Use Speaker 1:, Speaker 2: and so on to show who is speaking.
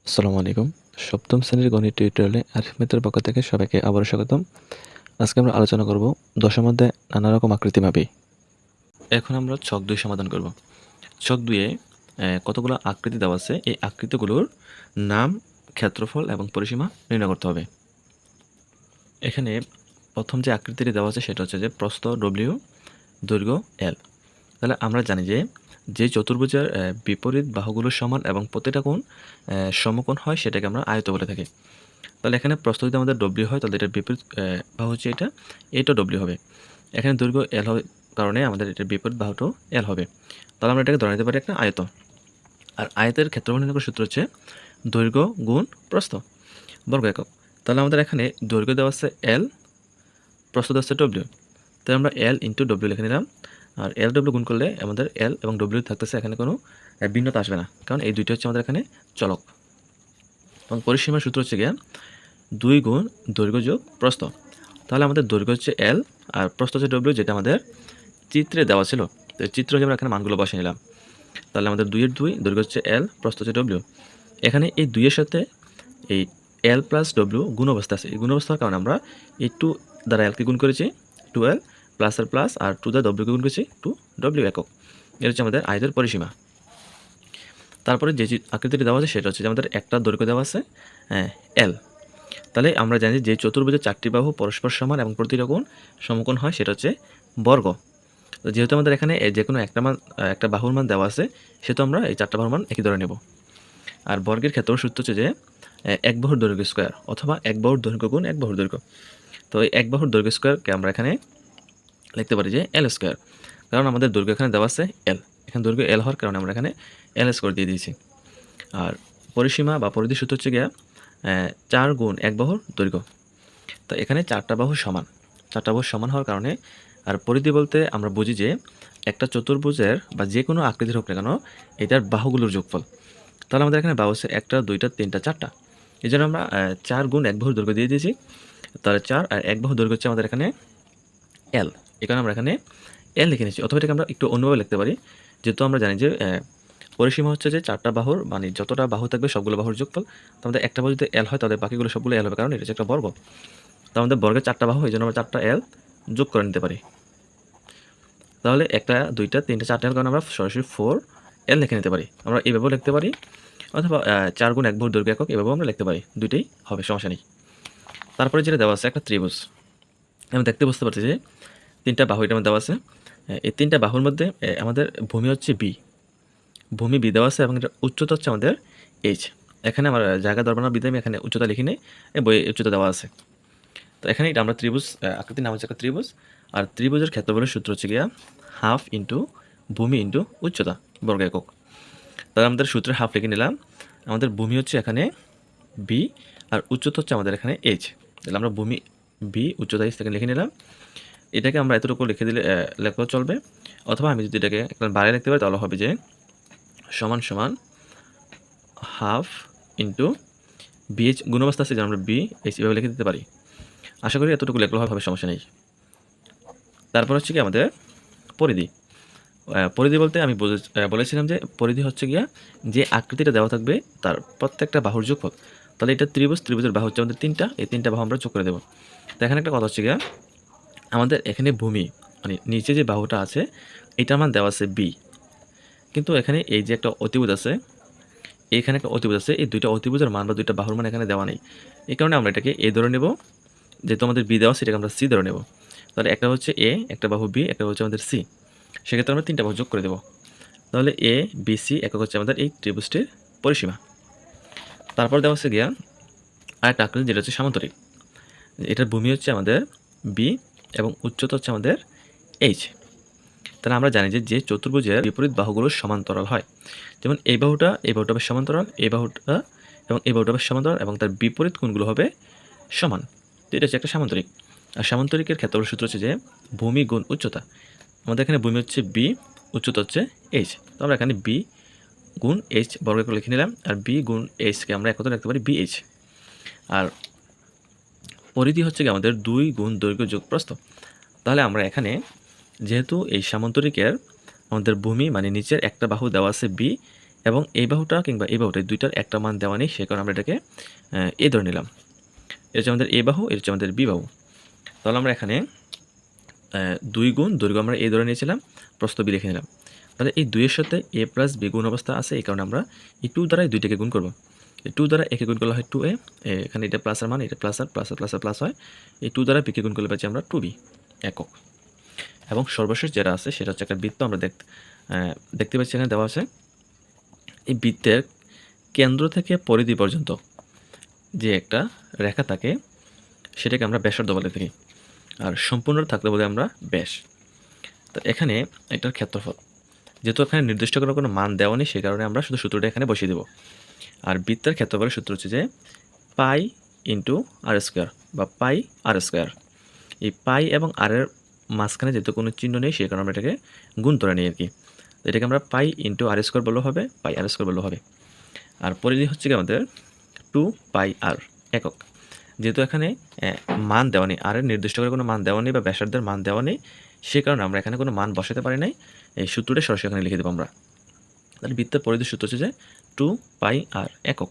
Speaker 1: আসসালামু আলাইকুম। সপ্তম শ্রেণীর গণিত টিউটোরিয়ালে আরিফ মিত্রের পক্ষ থেকে সবাইকে আবারও স্বাগতম। আজকে আমরা আলোচনা করব দশম অধ্যায় নানা রকম আকৃতি মাপি। এখন আমরা ছক ২ সমাধান করব। ছক ২ এ কতগুলো আকৃতি দেওয়া আছে, এই আকৃতিগুলোর নাম, ক্ষেত্রফল এবং পরিসীমা নির্ণয় করতে হবে। এখানে প্রথম যে আকৃতিটি দেওয়া আছে সেটা হচ্ছে যে প্রস্থ W, দৈর্ঘ্য L। তাহলে আমরা জানি যে চতুর্ভুজের বিপরীত বাহুগুলো সমান এবং প্রতিটা কোণ সমকোণ হয় সেটাকে আমরা আয়ত বলে থাকি। তাহলে এখানে প্রস্থ যদি আমাদের W হয় তাহলে এটার বিপরীত বাহু হচ্ছে এটা W হবে। এখানে দৈর্ঘ্য L হবে কারণে আমাদের এটার বিপরীত বাহুটাও L হবে। তাহলে আমরা এটাকে ধরে নিতে পারি একটা আয়ত। আর আয়তের ক্ষেত্রফল নির্ণয় করার সূত্র হচ্ছে দৈর্ঘ্য গুণ প্রস্থ বর্গ একক। তাহলে আমাদের এখানে দৈর্ঘ্য দেওয়া আছে L, প্রস্থ দেওয়া আছে W। তাহলে আমরা L ইন্টু W লিখে নিলাম। আর L W গুণ করলে আমাদের L এবং W থাকতেছে, এখানে কোনো ভিন্নতা আসবে না, কারণ এই দুইটা হচ্ছে আমাদের এখানে চলক। এবং পরিসীমার সূত্র হচ্ছে গিয়া 2 গুণ দৈর্ঘ্য যোগ প্রস্থ। তাহলে আমাদের দৈর্ঘ্য হচ্ছে L আর প্রস্থ হচ্ছে W, যেটা আমাদের চিত্রে দেওয়া ছিল। তো চিত্র যে আমরা এখানে মানগুলো বসিয়ে নিলাম। তাহলে আমাদের 2 এর 2, দৈর্ঘ্য হচ্ছে L, প্রস্থ হচ্ছে W। এখানে এই 2 এর সাথে এই L প্লাস W গুণ অবস্থা আছে। এই গুণ অবস্থার কারণে আমরা এই 2 দ্বারা L কে গুণ করেছি 2L, প্লাস আর প্লাস, আর 2 দ্বারা W কে গুণ করেছি 2W একক। এটা হচ্ছে আমাদের আয়তের পরিসীমা। তারপরে যে আকৃতিটি দেওয়া আছে সেটা হচ্ছে যে আমাদের একটা দৈর্ঘ্য দেওয়া আছে L। তাহলে আমরা জানি যে চতুর্ভুজের 4টি বাহু পরস্পর সমান এবং প্রতিটা কোণ সমকোণ হয় সেটা হচ্ছে বর্গ। তো যেহেতু আমাদের এখানে যে কোনো একটা বাহুর মান দেওয়া আছে, সেহেতু আমরা এই 4টা বাহুর মান একই ধরে নেব। আর বর্গের ক্ষেত্রেও সূত্র হচ্ছে যে এক বাহুর দৈর্ঘ্য স্কোয়ার অথবা এক বাহুর দৈর্ঘ্য গুণ এক বাহুর দৈর্ঘ্য। তো এই এক বাহুর দৈর্ঘ্য স্কোয়ারকে আমরা এখানে লিখতে পারি যে L স্কোয়ার, কারণ আমাদের দৈর্ঘ্য এখানে দেওয়া আছে L। এখানে দৈর্ঘ্য L হওয়ার কারণে আমরা এখানে L স্কোয়ার দিয়ে দিয়েছি। আর পরিসীমা বা পরিধি সূত্র হচ্ছে গিয়া 4 গুণ এক বাহুর দৈর্ঘ্য। তো এখানে 4টা বাহু সমান, 4টা বাহু সমান হওয়ার কারণে, আর পরিধি বলতে আমরা বুঝি যে একটা চতুর্ভুজের বা যে কোনো আকৃতির হোক না কেন এটার বাহুগুলোর যোগফল। তাহলে আমাদের এখানে বাহু হচ্ছে 1টা, 2টা, 3টা, 4টা। এই জন্য আমরা 4 গুণ এক বাহুর দৈর্ঘ্য দিয়ে দিয়েছি। তাহলে 4 আর এক বাহুর দৈর্ঘ্য হচ্ছে আমাদের এখানে L। এই কারণে আমরা এখানে L লিখে নিচ্ছি। অথবা এটাকে আমরা একটু অন্যভাবে লিখতে পারি, যেহেতু আমরা জানি যে পরিসীমা হচ্ছে যে 4টা বাহুর মানে যতটা বাহু থাকবে সবগুলো বাহুর যোগফল। তো আমাদের একটা বাহু যদি L হয় তাহলে বাকিগুলো সবগুলো L হবে, কারণ এটা হচ্ছে একটা বর্গ। তো আমাদের বর্গের 4টা বাহু, এই জন্য আমরা 4টা L যোগ করে নিতে পারি। তাহলে 1টা, 2টা, 3টা, 4টা L, কারণ আমরা সরাসরি 4L লিখে নিতে পারি। আমরা এইভাবেও লিখতে পারি, অথবা 4 গুণ এক বাহুর দৈর্ঘ্য একক এভাবেও আমরা লিখতে পারি। দুইটাই হবে, সমস্যা নেই। তারপরে যেটা দেওয়া আছে একটা ত্রিভুজ। আমি দেখতে বুঝতে পারছি যে 3টা বাহু এটার মধ্যে দেওয়া আছে। এই 3টা বাহুর মধ্যে আমাদের ভূমি হচ্ছে B, ভূমি B দেওয়া আছে এবং এটা উচ্চতা হচ্ছে আমাদের H। এখানে আমার জায়গা দরকার না বিধায় আমি এখানে উচ্চতা লিখি নেই, এই বইয়ে উচ্চতা দেওয়া আছে। তো এখানে এটা আমরা ত্রিভুজ আকৃতির নাম হচ্ছে একটা ত্রিভুজ। আর ত্রিভুজের ক্ষেত্রফলের সূত্র হচ্ছে গিয়া হাফ ইন্টু ভূমি ইন্টু উচ্চতা বর্গ একক। তাহলে আমাদের সূত্রের হাফ লিখে নিলাম। আমাদের ভূমি হচ্ছে এখানে B আর উচ্চতা হচ্ছে আমাদের এখানে H। তাহলে আমরা ভূমি B, উচ্চতা H থেকে লিখে নিলাম। এটাকে আমরা এতটুকু লিখে দিলে লেখলেও চলবে, অথবা আমি যদি এটাকে একটা বাড়ায় লিখতে পারি তাহলে হবে যে সমান সমান হাফ ইন্টু BH গুণবাস্তা আছে, যেন আমরা BH এভাবে লিখে দিতে পারি। আশা করি এতটুকু লেখলেও হবে, সমস্যা নেই। তারপর হচ্ছে কি আমাদের পরিধি। পরিধি বলতে আমি বলেছিলাম যে পরিধি হচ্ছে গিয়া যে আকৃতিটা দেওয়া থাকবে তার প্রত্যেকটা বাহুর যোগফল। তাহলে এটা ত্রিভুজ, ত্রিভুজের বাহু হচ্ছে আমাদের 3টা, এই 3টা বাহু আমরা যোগ করে দেবো। তো এখানে একটা কথা হচ্ছে গিয়া আমাদের এখানে ভূমি মানে নিচে যে বাহুটা আছে এটার মান দেওয়া আছে B, কিন্তু এখানে এই যে একটা অতিভুজ আছে, এখানে একটা অতিভুজ আছে, এই দুইটা অতিভুজের মান বা দুইটা বাহুর মান এখানে দেওয়া নেই। এই কারণে আমরা এটাকে A ধরে নেব, যেহেতু আমাদের B দেওয়া আছে এটাকে আমরা C ধরে নেব। তাহলে একটা হচ্ছে A, একটা বাহু B, একটা হচ্ছে আমাদের C। সেক্ষেত্রে আমরা 3টা বাহু যোগ করে দেবো। তাহলে ABC একক হচ্ছে আমাদের এই ত্রিভুজটির পরিসীমা। তারপর দেওয়া হচ্ছে গিয়া আরেকটা আকৃতি, যেটা হচ্ছে সামান্তরিক। এটার ভূমি হচ্ছে আমাদের B এবং উচ্চতা হচ্ছে আমাদের H। তাহলে আমরা জানি যে চতুর্ভুজের বিপরীত বাহুগুলো সমান্তরাল হয়। যেমন এই বাহুটা হবে সমান্তরাল, এই বাহুটা এবং এই বাহুটা হবে সমান্তরাল, এবং তার বিপরীত কোণগুলো হবে সমান। তো এটা হচ্ছে একটা সামান্তরিক। আর সামান্তরিকের ক্ষেত্রফল সূত্র হচ্ছে যে ভূমি গুণ উচ্চতা। আমাদের এখানে ভূমি হচ্ছে B, উচ্চতা হচ্ছে H। তো আমরা এখানে B গুণ H বর্গ করে লিখে নিলাম, আর B গুণ H কে আমরা একত্রে লিখতে পারি BH। আর পরিধি হচ্ছে কি আমাদের 2 গুণ দৈর্ঘ্য যোগ প্রস্থ। তাহলে আমরা এখানে যেহেতু এই সামান্তরিকের আমাদের ভূমি মানে নিচের একটা বাহু দেওয়া আছে B এবং এই বাহুটা কিংবা এই বাহুটা, এই দুইটার একটা মান দেওয়া নেই, সে কারণে আমরা এটাকে এ ধরে নিলাম। এটা হচ্ছে আমাদের এ বাহু, এটা হচ্ছে আমাদের বি বাহু। তাহলে আমরা এখানে 2 গুণ দৈর্ঘ্য আমরা এ ধরে নিয়েছিলাম, প্রস্থ বি লিখে নিলাম। তাহলে এই 2 এর সাথে a প্লাস বি গুণ অবস্থা আছে, এই কারণে আমরা এই 2 দ্বারা এই দুইটাকে গুণ করব। এই 2 দ্বারা একে গুণ করলে হয় 2a, এখানে এটা প্লাসের মান, এটা প্লাস আর প্লাস আর প্লাস আর প্লাস হয়। এই 2 দ্বারা বিকে গুণ করলে পাচ্ছি আমরা 2b একক। এবং সর্বশেষ যেটা আছে সেটা হচ্ছে একটা বৃত্ত। আমরা দেখতে পাচ্ছি এখানে দেওয়া আছে। এই বৃত্তের কেন্দ্র থেকে পরিধি পর্যন্ত যে একটা রেখা থাকে সেটাকে আমরা ব্যাসার্ধ বলে থাকি, আর সম্পূর্ণ থাকলে বলে আমরা ব্যাস। তো এখানে এটার ক্ষেত্রফল, যেহেতু এখানে নির্দিষ্ট করে কোনো মান দেওয়া নেই, সে কারণে আমরা শুধু সূত্রটা এখানে বসিয়ে দেবো। আর বৃত্তের ক্ষেত্রফলের সূত্র হচ্ছে যে পাই ইন্টু আর স্কোয়ার বা পাই আর স্কোয়ার। এই পাই এবং আর এর মাঝখানে যেহেতু কোনো চিহ্ন নেই, সে কারণে আমরা এটাকে গুণ ধরে নিই আর কি। এটাকে আমরা পাই ইন্টু আর স্কোয়ার বললেও হবে, পাই আর স্কোয়ার বললেও হবে। আর পরিধি হচ্ছে কি আমাদের 2 পাই আর একক। যেহেতু এখানে মান দেওয়া নেই, আর এর নির্দিষ্ট করে কোনো মান দেওয়া নেই বা ব্যাসার্ধের মান দেওয়া নেই, সে কারণে আমরা এখানে কোনো মান বসাতে পারি নাই। এই সূত্রটা সরাসরি এখানে লিখে দেবো আমরা। তাহলে বৃত্তের পরিধির সূত্র হচ্ছে যে 2 পাই আর একক।